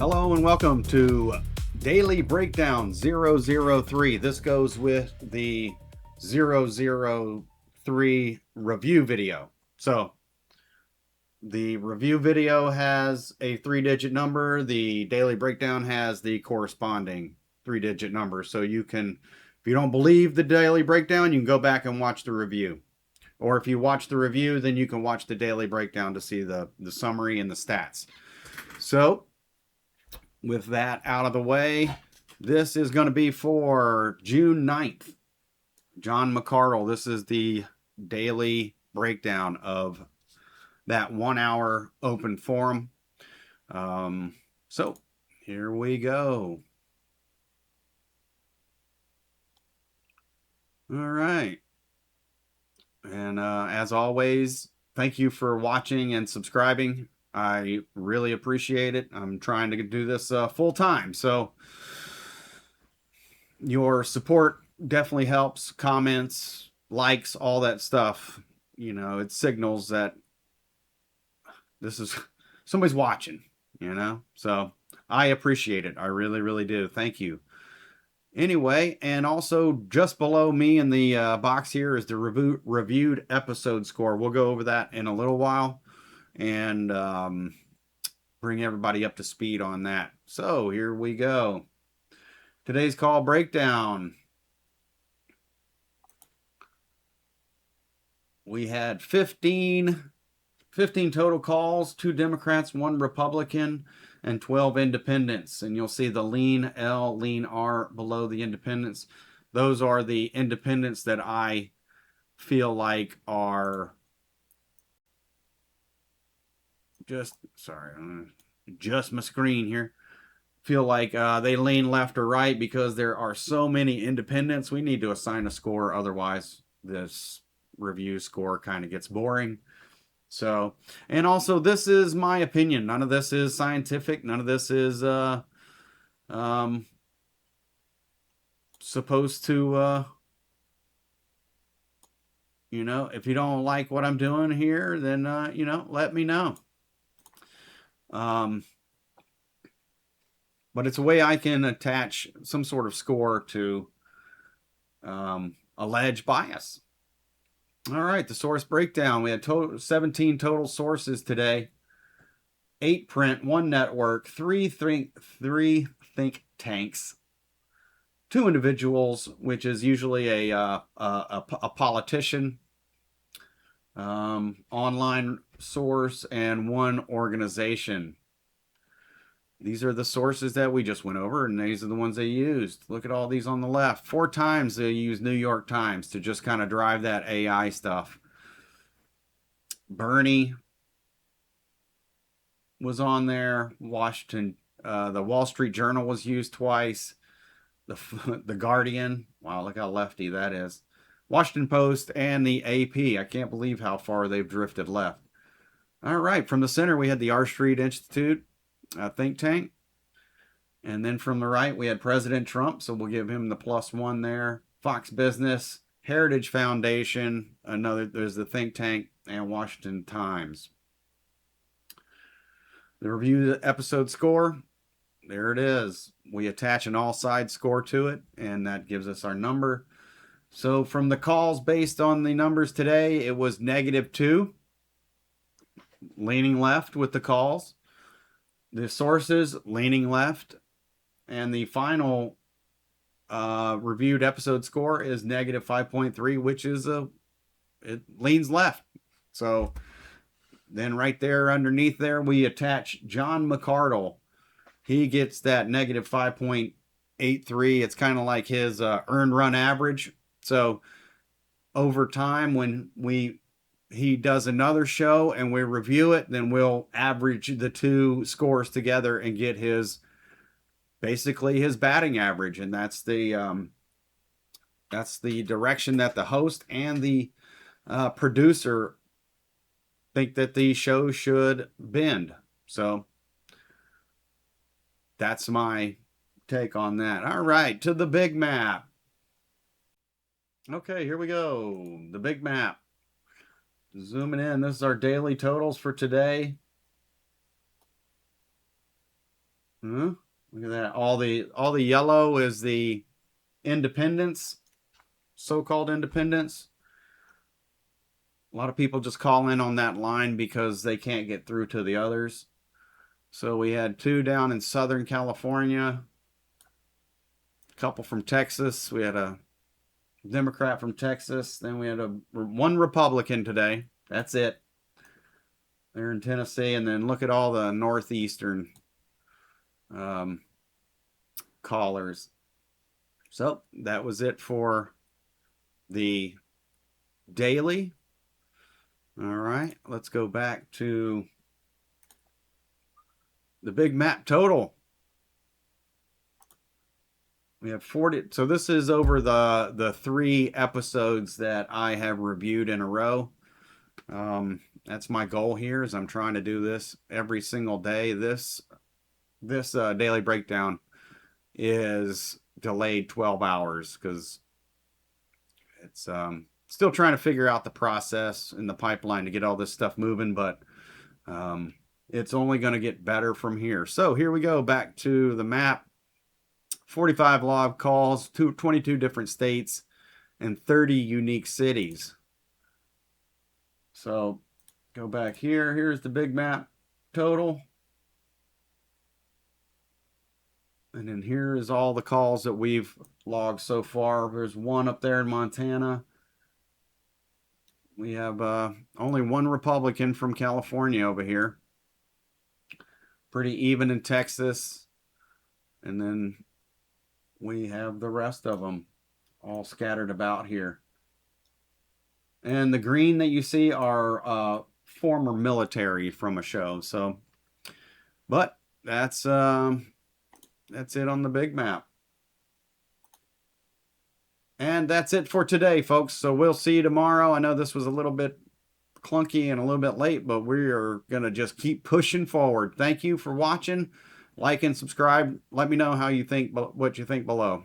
Hello and welcome to Daily Breakdown 003. This goes with the 003 review video. So the review video has a 3-digit number. The Daily Breakdown has the corresponding 3-digit number. So you can, if you don't believe the Daily Breakdown, you can go back and watch the review. Or if you watch the review, then you can watch the Daily Breakdown to see the summary and the stats. So with that out of the way, this is going to be for June 9th. John McCardle. This is the daily breakdown of that 1 hour open forum. So here we go. All right. And as always, thank you for watching and subscribing. I really appreciate it. I'm trying to do this full time, so your support definitely helps. Comments, likes, all that stuff. You know, it signals that this is somebody's watching, you know? So I appreciate it. I really, really do. Thank you. Anyway, and also just below me in the box here is the reviewed episode score. We'll go over that in a little while and bring everybody up to speed on that. So here we go. Today's call breakdown. We had 15 total calls, 2 Democrats, 1 Republican, and 12 independents. And you'll see the lean L, lean R below the independents. Those are the independents that I feel like are adjust my screen here. Feel like they lean left or right because there are so many independents. We need to assign a score, otherwise this review score kind of gets boring. So, and also this is my opinion. None of this is scientific. None of this is supposed to you know, if you don't like what I'm doing here, then you know, let me know. But it's a way I can attach some sort of score to alleged bias. All right, the source breakdown. We had 17 total sources today. 8 print, 1 network, 3 think tanks, 2 individuals, which is usually a politician, online source, and 1 organization. These are the sources that we just went over, and these are the ones they used. Look at all these on the left. 4 times they used New York Times to just kind of drive that AI stuff. Bernie was on there. Washington, the Wall Street Journal was used twice. The Guardian. Wow, look how lefty that is. Washington Post and the AP. I can't believe how far they've drifted left. All right, from the center we had the R Street Institute think tank. And then from the right, we had President Trump, so we'll give him the +1 there. Fox Business, Heritage Foundation, there's the think tank, and Washington Times. The review episode score, there it is. We attach an all-side score to it, and that gives us our number. So from the calls based on the numbers today, it was -2, leaning left with the calls. The sources leaning left, and the final reviewed episode score is -5.3, which is it leans left. So then right there underneath there we attach John McCardle. He gets that -5.83. It's kind of like his earned run average. So over time, when he does another show and we review it, then we'll average the 2 scores together and get basically his batting average. And that's the direction that the host and the producer think that the show should bend. So that's my take on that. All right, to the big map. Okay, here we go. The big map. Zooming in, this is our daily totals for today. Huh? Look at that. All the yellow is the independence, so-called independence. A lot of people just call in on that line because they can't get through to the others. So we had 2 down in Southern California, a couple from Texas. We had a Democrat from Texas. Then we had one Republican today. That's it. They're in Tennessee. And then look at all the northeastern callers. So that was it for the daily. All right, let's go back to the big map total. We have 40. So this is over the 3 episodes that I have reviewed in a row. That's my goal here, is I'm trying to do this every single day. This daily breakdown is delayed 12 hours because it's still trying to figure out the process in the pipeline to get all this stuff moving, but it's only going to get better from here. So here we go, back to the map. 45 log calls, 22 different states, and 30 unique cities. So go back here. Here's the big map total. And then here is all the calls that we've logged so far. There's 1 up there in Montana. We have only 1 Republican from California over here. Pretty even in Texas. And then we have the rest of them all scattered about here. And the green that you see are former military from a show. So, but that's it on the big map. And that's it for today, folks. So we'll see you tomorrow. I know this was a little bit clunky and a little bit late, but we are going to just keep pushing forward. Thank you for watching. Like and subscribe. Let me know how you think, what you think below.